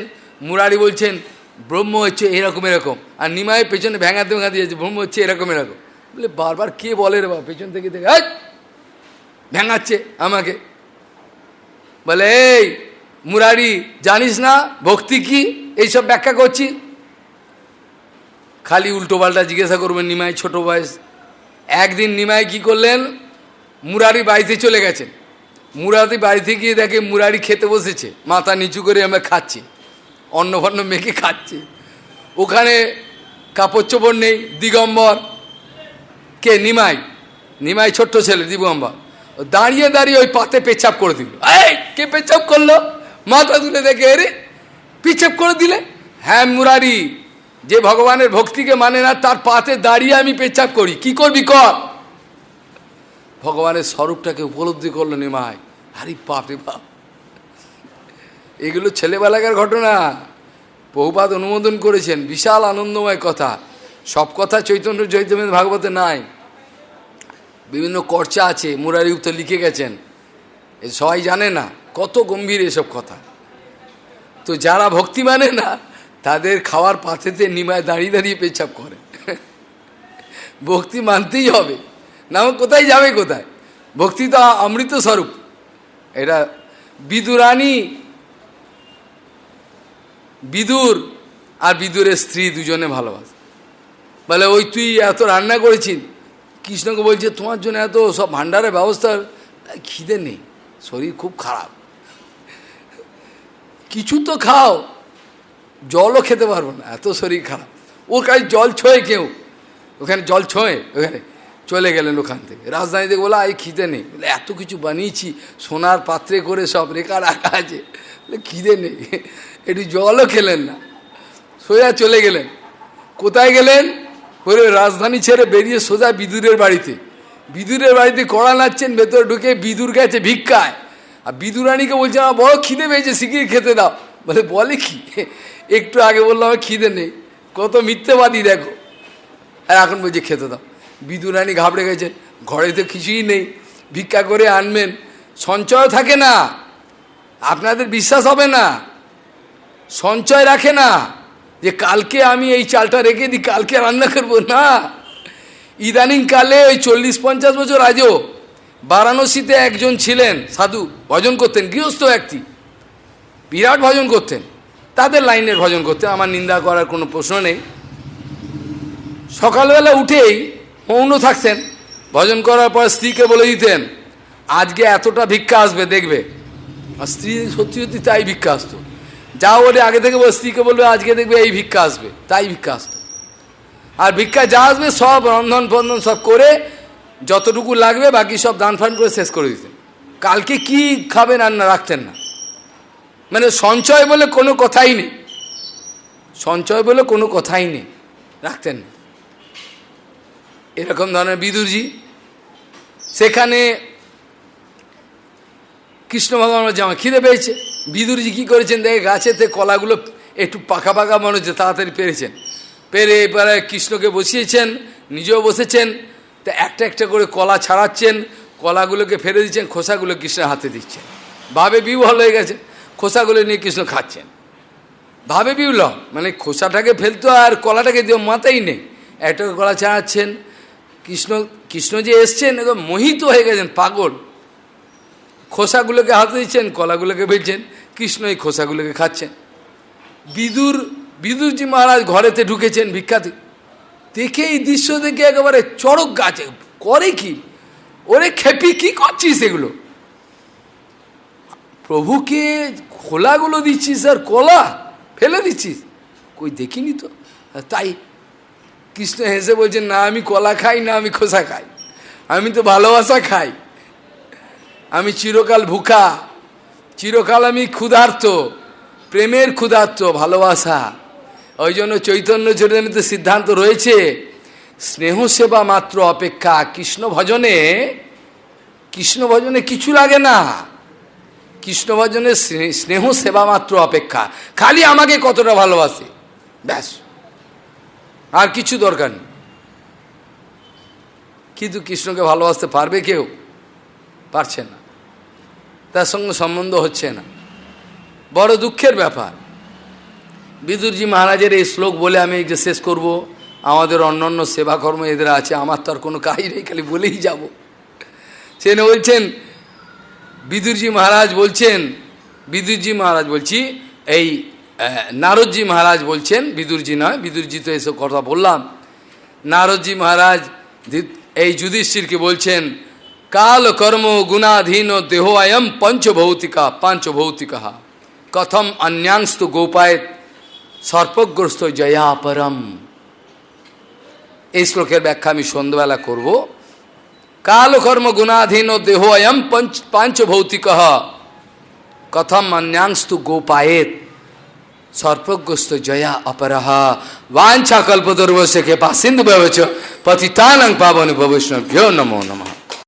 মুরারি বলছেন ব্রহ্ম হচ্ছে এরকম এরকম, আর নিমাই পেছনে ভেঙাতে যাচ্ছে ব্রহ্ম হচ্ছে এরকম এরকম। বলে বারবার কে বলে রে বাবা, পেছন থেকে দেখে ভেঙাচ্ছে আমাকে, বলে এই মুরারি জানিস না ভক্তি কি, এইসব ব্যাখ্যা করছি। খালি উল্টো পাল্টা জিজ্ঞাসা করবেন। নিমাই ছোট বয়স। একদিন নিমাই কি করলেন, মুরারি বাড়িতে চলে গেছেন। মুরারি বাড়িতে গিয়ে দেখে মুরারি খেতে বসেছে, মাথা নিচু করে আমরা খাচ্ছি, অন্ন ফন্ন মেখে খাচ্ছি। ওখানে কাপড় চোপড় নেই, দিগম্বর। কে? নিমাই। নিমাই ছোট্ট ছেলে দিগম্বর, দাঁড়িয়ে দাঁড়িয়ে ওই পাতে পেচ্ছাপ করে দিল। এই কে পেচ্ছাপ করলো? মাথা তুলে দেখে এরে পেচ্ছাপ করে দিলে। হ্যাঁ মুরারি, যে ভগবানের ভক্তিকে মানে না তার পাতে দাঁড়িয়ে আমি পেচ্ছাপ করি, কি করবি কর। ভগবানের স্বরূপটাকে উপলব্ধি করলো নিমাই। আরে বাপ রে বাপ, এগুলো ছেলেবেলাকার ঘটনা। বহুপাদ অনুমোদন করেছেন, বিশাল আনন্দময় কথা। সব কথা চৈতন্য চৈতন্য ভাগবতে নাই, বিভিন্ন কর্চা আছে, মুরারি উত্তর লিখে গেছেন, এ সবাই জানে না কত গম্ভীর এসব কথা। তো যারা ভক্তি মানে না তাদের খাওয়ার পাতেতে নিমায় দাঁড়িয়ে দাঁড়িয়ে পেচ্ছাপ করে। ভক্তি মানতেই হবে, না কোথায় যাবে কোথায়? ভক্তি তো অমৃত স্বরূপ। এটা বিদুরানী, বিদুর আর বিদুরের স্ত্রী দুজনে ভালোবাসে। বলে ওই তুই এত রান্না করেছিস, কৃষ্ণকে বলছে তোমার জন্য এত সব ভাণ্ডারের ব্যবস্থা, খিদে নেই, শরীর খুব খারাপ, কিছু তো খাও। জলও খেতে পারবো না, এত শরীর খারাপ। ওর কাছে জল ছোঁয় কেউ, ওখানে জল ছোঁয়, ওখানে চলে গেলেন ওখান থেকে। রাজধানী থেকে বলে এই খিদে নেই। বলে এত কিছু বানিয়েছি, সোনার পাত্রে করে সব রেখা রাখা আছে, বলে খিদে নেই। একটু জলও খেলেন না, সোজা চলে গেলেন। কোথায় গেলেন? বলে রাজধানী ছেড়ে বেরিয়ে সোজা বিদুরের বাড়িতে। বিদুরের বাড়িতে কড়া নাচ্ছেন, ভেতরে ঢুকে বিদুর গেছে ভিক্ষায়। আর বিদুরানীকে বলছে আমার বড় খিদে পেয়েছে, শিগগির খেতে দাও। বলে কি একটু আগে বললো আমার খিদে নেই, কত মিথ্যেবাদী দেখো। আর এখন বলছে খেতে দাও। বিদুরানী ঘাবড়ে গেছে, ঘরে তো কিছুই নেই, ভিক্ষা করে আনবেন, সঞ্চয় থাকে না। আপনাদের বিশ্বাস হবে না, সঞ্চয় রাখে না যে কালকে আমি এই চালটা রেখে দিই, কালকে রান্না করবো না। ইদানিং কালে ওই 40-50 বছর আগেও বারাণসীতে একজন ছিলেন সাধু, ভজন করতেন, গৃহস্থ ব্যক্তি, বিরাট ভজন করতেন, তাদের লাইনের ভজন করতেন, আমার নিন্দা করার কোনো প্রশ্ন নেই। সকালবেলা উঠেই মৌন থাকতেন, ভজন করার পর স্ত্রীকে বলে দিতেন আজকে এতটা ভিক্ষা আসবে দেখবে। আর স্ত্রী সত্যি সত্যি তাই ভিক্ষা আসতো। যা বলে আগে থেকে স্ত্রীকে বলবে আজকে দেখবে এই ভিক্ষা আসবে, তাই ভিক্ষা আসতো। আর ভিক্ষা যা আসবে সব রন্ধন ফন্ধন সব করে যতটুকু লাগবে বাকি সব দান ফান করে শেষ করে দিতেন। কালকে কি খাবেন আর না রাখতেন না। মানে সঞ্চয় বলে কোনো কথাই নেই, সঞ্চয় বলে কোনো কথাই নেই, রাখতেন না। এরকম ধরনের বিদুরজি। সেখানে কৃষ্ণ ভগবান জামা খিদে পেয়েছে, বিদুরজি কী করেছেন দেখে গাছেতে কলাগুলো একটু পাকা পাকা মনে হচ্ছে, তাড়াতাড়ি পেরেছেন। পেরে এবারে কৃষ্ণকে বসিয়েছেন, নিজেও বসেছেন। তা একটা একটা করে কলা ছাড়াচ্ছেন, কলাগুলোকে ফেলে দিচ্ছেন, খোসাগুলো কৃষ্ণের হাতে দিচ্ছেন। ভাবে বিহ্বল হয়ে গেছে, খোসাগুলো নিয়ে কৃষ্ণ খাচ্ছেন। ভাবে বিহ্বল, মানে খোসাটাকে ফেলতো আর কলাটাকে দিয়ে মাথাই নেই। একটা কলা ছাড়াচ্ছেন, কৃষ্ণ যে এসছেন একদম মোহিত হয়ে গেছেন, পাগল। খোসাগুলোকে হাতে দিচ্ছেন, কলাগুলোকে ফেলছেন, কৃষ্ণ এই খোসাগুলোকে খাচ্ছেন। বিদুরজি মহারাজ ঘরেতে ঢুকেছেন ভিক্ষাতে, দেখে এই দৃশ্য দেখে একেবারে চড়ক গাছে করে কি, ওরে খেপি কি করছিস এগুলো, প্রভুকে খোলাগুলো দিচ্ছিস আর কলা ফেলে দিচ্ছিস, কই দেখিনি তো। তাই কৃষ্ণ হেসে বলছেন না আমি কলা খাই না, আমি খোসা খাই, আমি তো ভালোবাসা খাই, আমি চিরকাল ভুখা, চিরকাল আমি ক্ষুধার্ত, প্রেমের ক্ষুধার্ত, ভালোবাসা। ওই জন্য চৈতন্য চরিতামৃতে সিদ্ধান্ত রয়েছে স্নেহ সেবা মাত্র অপেক্ষা। কৃষ্ণ ভজনে কিছু লাগে না, কৃষ্ণ ভজনে স্নেহ সেবা মাত্র অপেক্ষা। খালি আমাকে কতটা ভালোবাসে ব্যাস, আর কিছু দরকার নেই। কিন্তু কৃষ্ণকে ভালোবাসতে পারবে কেউ? পারছে না, তার সঙ্গে সম্বন্ধ হচ্ছে না, বড় দুঃখের ব্যাপার। বিদুরজি মহারাজের এই শ্লোক বলে আমি শেষ করব। আমাদের অন্যান্য সেবাকর্ম এদের আছে, আমার তো আর কোনো কাজ নেই, খালি বলেই যাব। সে বলছেন বিদুরজি মহারাজ বলছেন, বিদুরজি মহারাজ বলছি, এই নারদজি মহারাজ বলছেন, বিদুরজি নয়, বিদুরজি তো এসব কথা বললাম। নারদজি মহারাজ এই যুধিষ্ঠিরকে বলছেন, কাল কর্ম গুণাধীন দেহ অয়ম পাঞ্চভৌতিকা কথম অন্যাংস্তু গোপায়েত সর্পগ্রস্ত জয়া পরম। এই শ্লোকের ব্যাখ্যা আমি সন্ধ্যাবেলা করব। কাল কর্ম গুণাধীন দেহ অয়ম পাঞ্চভৌতিক কথম অন্যাংস্তু গোপায়েত সর্পগ্রস্ত জয়া অপরহ वाञ्छा कल्पतरुभ्यो कृपा सिन्धुभ्यो च पतितानां पावनेभ्यो वैष्णवेभ्यो नमो नमः।